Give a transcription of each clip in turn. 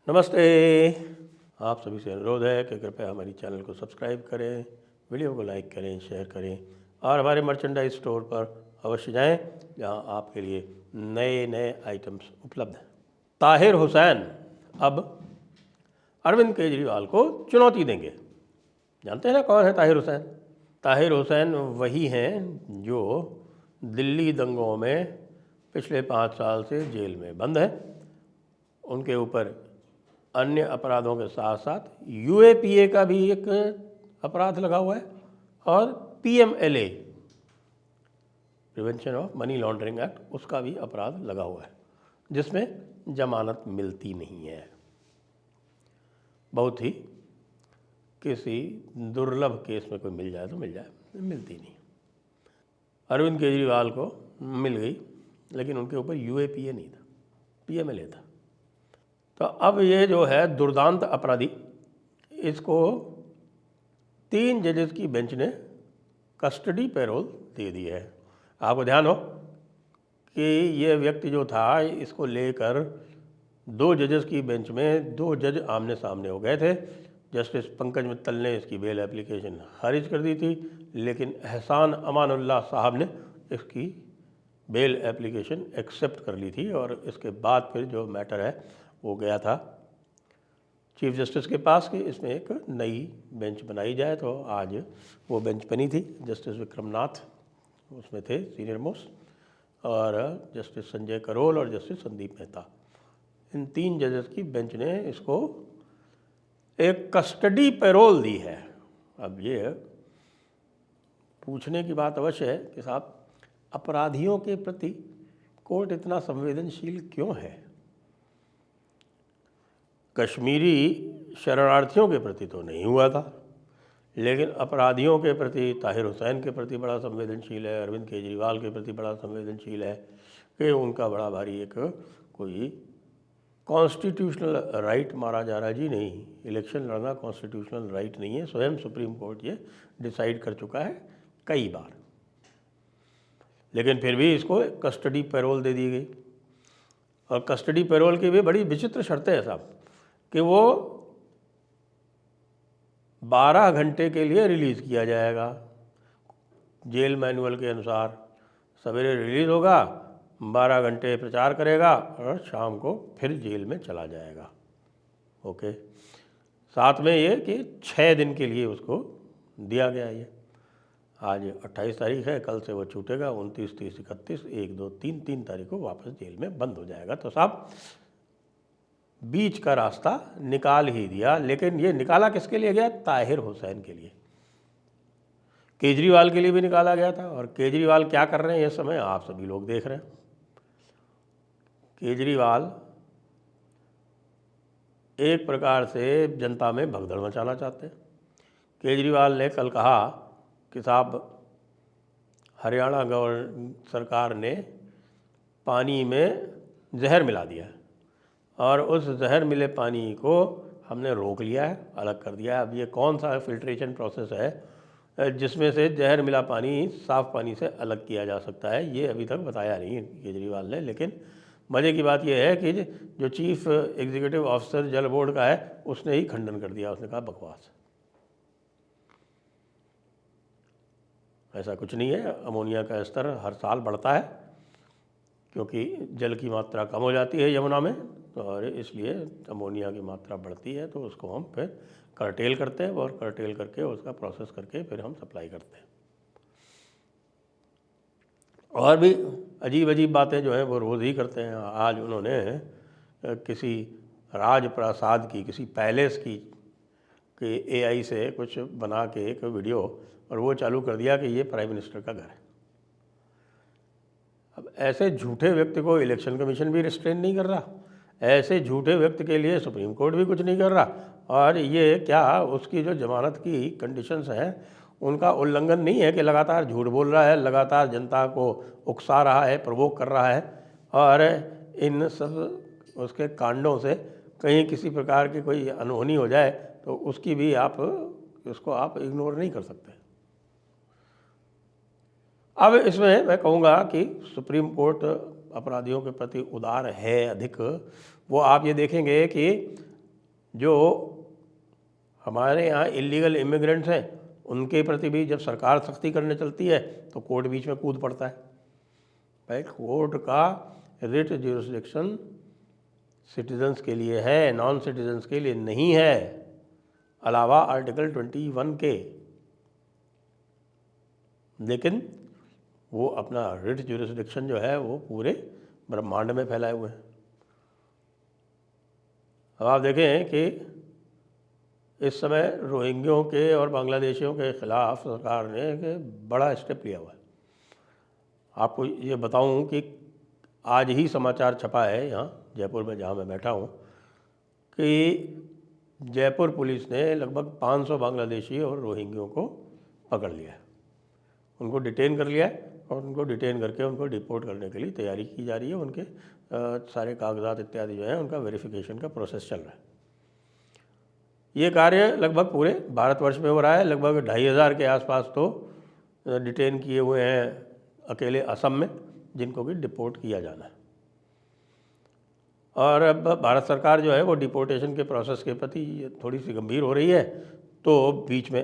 नमस्ते। आप सभी से अनुरोध है कि कृपया हमारी चैनल को सब्सक्राइब करें, वीडियो को लाइक करें, शेयर करें और हमारे मर्चेंडाइज स्टोर पर अवश्य जाएं, जहां आपके लिए नए नए आइटम्स उपलब्ध हैं। ताहिर हुसैन अब अरविंद केजरीवाल को चुनौती देंगे। जानते हैं ना कौन है ताहिर हुसैन? ताहिर हुसैन वही हैं जो दिल्ली दंगों में पिछले 5 साल से जेल में बंद है। उनके ऊपर अन्य अपराधों के साथ साथ यूएपीए का भी एक अपराध लगा हुआ है और PMLA, prevention of money laundering act, उसका भी अपराध लगा हुआ है, जिसमें जमानत मिलती नहीं है। बहुत ही किसी दुर्लभ केस में कोई मिल जाए तो मिल जाए, मिलती नहीं। अरविंद केजरीवाल को मिल गई, लेकिन उनके ऊपर यूएपीए नहीं था, पीएमएलए था। तो अब ये जो है दुर्दांत अपराधी, इसको 3 जजेस की बेंच ने कस्टडी पैरोल दे दी है। आपको ध्यान हो कि ये व्यक्ति जो था, इसको लेकर 2 जजेस की बेंच में 2 जज आमने सामने हो गए थे। जस्टिस पंकज मित्तल ने इसकी बेल एप्लीकेशन खारिज कर दी थी, लेकिन एहसान अमानुल्लाह साहब ने इसकी बेल एप्लीकेशन एक्सेप्ट कर ली थी और इसके बाद फिर जो मैटर है वो गया था चीफ जस्टिस के पास कि इसमें एक नई बेंच बनाई जाए। तो आज वो बेंच बनी थी। जस्टिस विक्रमनाथ उसमें थे सीनियर मोस्ट, और जस्टिस संजय करोल और जस्टिस संदीप मेहता। इन 3 जजेस की बेंच ने इसको एक कस्टडी पैरोल दी है। अब ये पूछने की बात अवश्य है कि साहब, अपराधियों के प्रति कोर्ट इतना संवेदनशील क्यों है? कश्मीरी शरणार्थियों के प्रति तो नहीं हुआ था, लेकिन अपराधियों के प्रति, ताहिर हुसैन के प्रति बड़ा संवेदनशील है, अरविंद केजरीवाल के प्रति बड़ा संवेदनशील है कि उनका बड़ा भारी एक कोई कॉन्स्टिट्यूशनल राइट मारा जा रहा है। जी नहीं, इलेक्शन लड़ना कॉन्स्टिट्यूशनल राइट नहीं है। स्वयं सुप्रीम कोर्ट ये डिसाइड कर चुका है कई बार, लेकिन फिर भी इसको कस्टडी पैरोल दे दी गई। और कस्टडी पैरोल की भी बड़ी विचित्र शर्तें हैं साहब, कि वो 12 घंटे के लिए रिलीज़ किया जाएगा जेल मैनुअल के अनुसार। सवेरे रिलीज़ होगा, 12 घंटे प्रचार करेगा और शाम को फिर जेल में चला जाएगा। ओके, साथ में ये कि 6 दिन के लिए उसको दिया गया। ये आज 28 तारीख है, कल से वो छूटेगा 29, 30, 31, 1, 2, 3 तारीख को वापस जेल में बंद हो जाएगा। तो साहब, बीच का रास्ता निकाल ही दिया। लेकिन ये निकाला किसके लिए गया? ताहिर हुसैन के लिए। केजरीवाल के लिए भी निकाला गया था। और केजरीवाल क्या कर रहे हैं इस समय आप सभी लोग देख रहे हैं। केजरीवाल एक प्रकार से जनता में भगदड़ मचाना चाहते हैं। केजरीवाल ने कल कहा कि साहब, हरियाणा सरकार ने पानी में जहर मिला दिया है और उस जहर मिले पानी को हमने रोक लिया है, अलग कर दिया है। अब ये कौन सा फिल्ट्रेशन प्रोसेस है जिसमें से जहर मिला पानी साफ़ पानी से अलग किया जा सकता है, ये अभी तक बताया नहीं केजरीवाल ने। लेकिन मज़े की बात यह है कि जो चीफ एग्जीक्यूटिव ऑफिसर जल बोर्ड का है, उसने ही खंडन कर दिया। उसने कहा बकवास, ऐसा कुछ नहीं है। अमोनिया का स्तर हर साल बढ़ता है क्योंकि जल की मात्रा कम हो जाती है यमुना में, और इसलिए अमोनिया की मात्रा बढ़ती है। तो उसको हम फिर कर्टेल करते हैं और कर्टेल करके उसका प्रोसेस करके फिर हम सप्लाई करते हैं। और भी अजीब अजीब बातें जो हैं वो रोज़ ही करते हैं। आज उन्होंने किसी राजप्रासाद की, किसी पैलेस की एआई से कुछ बना के एक वीडियो, और वो चालू कर दिया कि ये प्राइम मिनिस्टर का घर है। अब ऐसे झूठे व्यक्ति को इलेक्शन कमीशन भी रिस्ट्रेन नहीं कर रहा, ऐसे झूठे व्यक्ति के लिए सुप्रीम कोर्ट भी कुछ नहीं कर रहा। और ये क्या उसकी जो जमानत की कंडीशंस हैं उनका उल्लंघन नहीं है कि लगातार झूठ बोल रहा है, लगातार जनता को उकसा रहा है, प्रवोक कर रहा है, और इन सब उसके कांडों से कहीं किसी प्रकार की कोई अनहोनी हो जाए तो उसकी भी उसको आप इग्नोर नहीं कर सकते। अब इसमें मैं कहूँगा कि सुप्रीम कोर्ट अपराधियों के प्रति उदार है अधिक। वो आप ये देखेंगे कि जो हमारे यहाँ इलीगल इमिग्रेंट्स हैं उनके प्रति भी जब सरकार सख्ती करने चलती है तो कोर्ट बीच में कूद पड़ता है। भाई कोर्ट का रिट ज्यूरिसडिक्शन सिटीजन्स के लिए है, नॉन सिटीजन्स के लिए नहीं है, अलावा आर्टिकल 21 के। लेकिन वो अपना रिट ज्यूरिसडिक्शन जो है वो पूरे ब्रह्मांड में फैलाए हुए हैं। अब आप देखें कि इस समय रोहिंग्यों के और बांग्लादेशियों के ख़िलाफ़ सरकार ने एक बड़ा स्टेप लिया हुआ है। आपको ये बताऊं कि आज ही समाचार छपा है यहाँ जयपुर में, जहाँ मैं बैठा हूँ, कि जयपुर पुलिस ने लगभग 500 बांग्लादेशी और रोहिंग्यों को पकड़ लिया है, उनको डिटेन कर लिया है और उनको डिटेन करके उनको डिपोर्ट करने के लिए तैयारी की जा रही है। उनके सारे कागजात इत्यादि जो हैं उनका वेरिफिकेशन का प्रोसेस चल रहा है। ये कार्य लगभग पूरे भारतवर्ष में हो रहा है। लगभग 2500 के आसपास तो डिटेन किए हुए हैं अकेले असम में, जिनको कि डिपोर्ट किया जाना है। और अब भारत सरकार जो है वो डिपोर्टेशन के प्रोसेस के प्रति थोड़ी सी गंभीर हो रही है, तो बीच में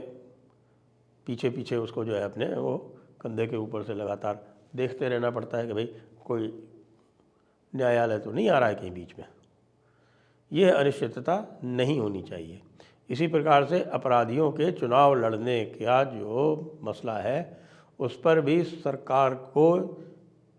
पीछे पीछे उसको जो है अपने वो कंधे के ऊपर से लगातार देखते रहना पड़ता है कि भाई कोई न्यायालय तो नहीं आ रहा है कहीं बीच में। ये अनिश्चितता नहीं होनी चाहिए। इसी प्रकार से अपराधियों के चुनाव लड़ने का जो मसला है उस पर भी सरकार को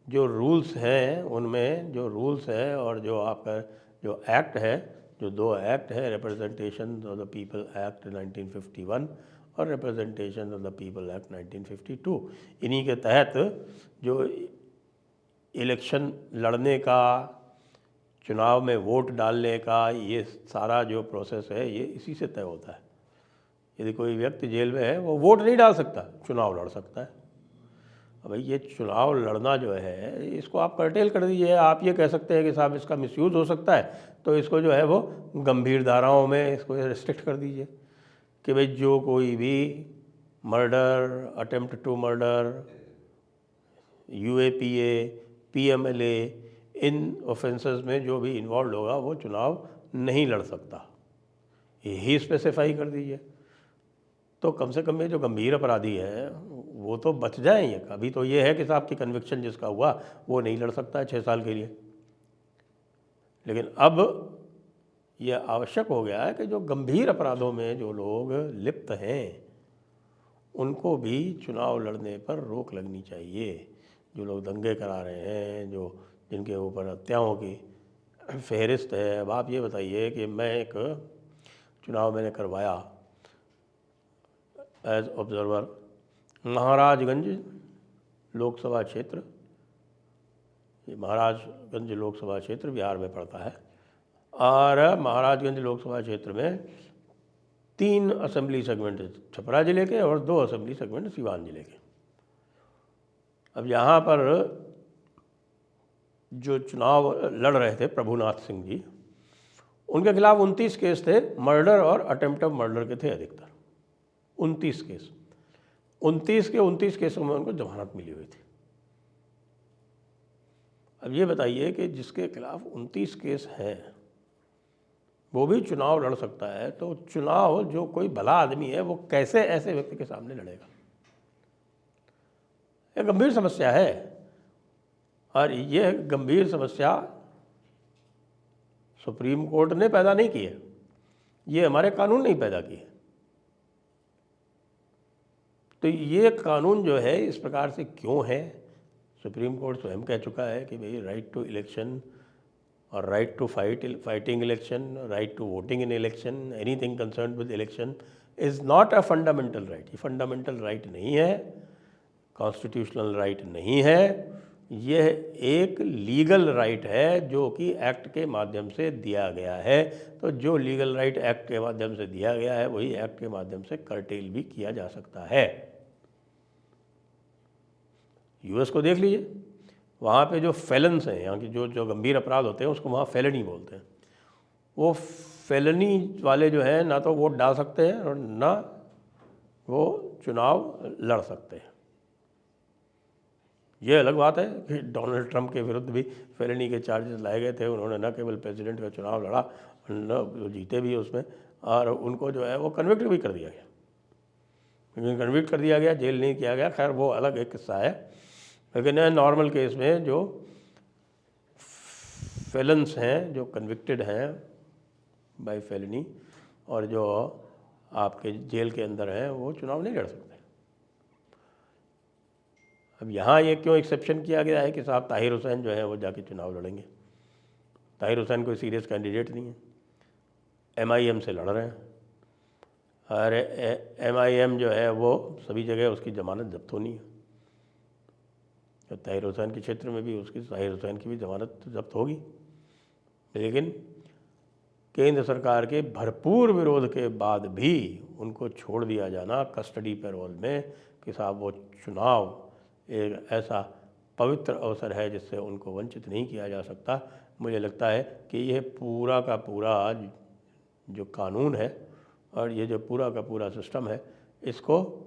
जो रूल्स हैं, उनमें जो रूल्स हैं और जो आपका जो एक्ट है, जो 2 एक्ट है, representation of the people act 1951 और representation of the people act 1952, इन्हीं के तहत जो इलेक्शन लड़ने का, चुनाव में वोट डालने का, ये सारा जो प्रोसेस है ये इसी से तय होता है। यदि कोई व्यक्ति जेल में है वो वोट नहीं डाल सकता, चुनाव लड़ सकता है। अब भाई ये चुनाव लड़ना जो है इसको आप कर्टेल कर दीजिए। आप ये कह सकते हैं कि साहब इसका मिसयूज़ हो सकता है, तो इसको जो है वो गंभीर धाराओं में इसको रिस्ट्रिक्ट कर दीजिए कि भाई जो कोई भी murder, attempt to murder, UAPA, PMLA, इन ऑफेंसेस में जो भी इन्वॉल्व होगा वो चुनाव नहीं लड़ सकता, यही स्पेसिफाई कर दीजिए। तो कम से कम ये जो गंभीर अपराधी है वो तो बच जाएं। ये अभी तो ये है कि साहब की कन्विक्शन जिसका हुआ वो नहीं लड़ सकता है 6 साल के लिए, लेकिन अब ये आवश्यक हो गया है कि जो गंभीर अपराधों में जो लोग लिप्त हैं उनको भी चुनाव लड़ने पर रोक लगनी चाहिए। जो लोग दंगे करा रहे हैं, जो जिनके ऊपर हत्याओं की फहरिस्त है। अब आप ये बताइए कि मैं एक चुनाव मैंने करवाया एज ऑब्जर्वर, महाराजगंज लोकसभा क्षेत्र, ये महाराजगंज लोकसभा क्षेत्र बिहार में पड़ता है, और महाराजगंज लोकसभा क्षेत्र में 3 असेंबली सेगमेंट छपरा ज़िले के और 2 असेंबली सेगमेंट सीवान ज़िले के। अब यहाँ पर जो चुनाव लड़ रहे थे प्रभुनाथ सिंह जी, उनके खिलाफ 29 केस थे, मर्डर और अटेम्प्ट ऑफ मर्डर के थे अधिकतर। 29 केस, 29 के 29 केसों में उनको जमानत मिली हुई थी। अब ये बताइए कि जिसके खिलाफ 29 केस हैं वो भी चुनाव लड़ सकता है, तो चुनाव जो कोई भला आदमी है वो कैसे ऐसे व्यक्ति के सामने लड़ेगा? यह गंभीर समस्या है, और यह गंभीर समस्या सुप्रीम कोर्ट ने पैदा नहीं की है, ये हमारे कानून नहीं पैदा की है। तो ये कानून जो है इस प्रकार से क्यों है? सुप्रीम कोर्ट स्वयं कह चुका है कि भाई राइट टू इलेक्शन और right to fighting election, right to voting in election, anything concern with election is not a fundamental right. ये फंडामेंटल राइट नहीं है, कॉन्स्टिट्यूशनल राइट नहीं है, यह एक लीगल राइट है जो कि एक्ट के माध्यम से दिया गया है। तो जो लीगल राइट एक्ट के माध्यम से दिया गया है वही एक्ट के माध्यम से कर्टेल भी किया जा सकता है। यूएस को देख लीजिए, वहाँ पे जो फेलन्स हैं, यहाँ की जो गंभीर अपराध होते हैं उसको वहाँ फेलनी बोलते हैं। वो फेलनी वाले जो हैं ना तो वोट डाल सकते हैं और ना वो चुनाव लड़ सकते हैं। ये अलग बात है कि डोनाल्ड ट्रंप के विरुद्ध भी फेलनी के चार्जेस लाए गए थे, उन्होंने न केवल प्रेसिडेंट का चुनाव लड़ा जो जीते भी उसमें, और उनको जो है वो कन्विक्ट भी कर दिया गया। लेकिन कन्विक्ट कर दिया गया, जेल नहीं किया गया, खैर वो अलग एक किस्सा है। लेकिन नॉर्मल केस में जो फेलेंस हैं, जो कन्विक्टेड हैं बाय फेलनी, और जो आपके जेल के अंदर हैं, वो चुनाव नहीं लड़ सकते। अब यहाँ ये क्यों एक्सेप्शन किया गया है कि साहब ताहिर हुसैन जो है वो जाके चुनाव लड़ेंगे? ताहिर हुसैन कोई सीरियस कैंडिडेट नहीं है, MIM से लड़ रहे हैं, और MIM जो है वो सभी जगह उसकी ज़मानत जब्त होनी है। तो ताहिर हुसैन के क्षेत्र में भी ताहिर हुसैन की भी ज़मानत जब्त होगी। लेकिन केंद्र सरकार के भरपूर विरोध के बाद भी उनको छोड़ दिया जाना कस्टडी पैरोल में कि साहब वो चुनाव एक ऐसा पवित्र अवसर है जिससे उनको वंचित नहीं किया जा सकता। मुझे लगता है कि यह पूरा का पूरा जो कानून है और ये जो पूरा का पूरा सिस्टम है, इसको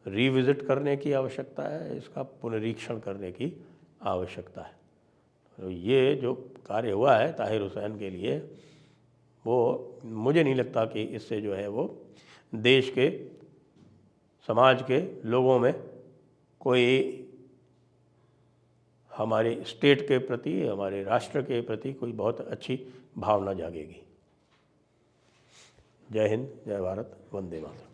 रिविज़िट करने की आवश्यकता है, इसका पुनरीक्षण करने की आवश्यकता है। तो ये जो कार्य हुआ है ताहिर हुसैन के लिए, वो मुझे नहीं लगता कि इससे जो है वो देश के, समाज के लोगों में कोई हमारे स्टेट के प्रति, हमारे राष्ट्र के प्रति कोई बहुत अच्छी भावना जागेगी। जय हिंद, जय भारत, वंदे मातरम।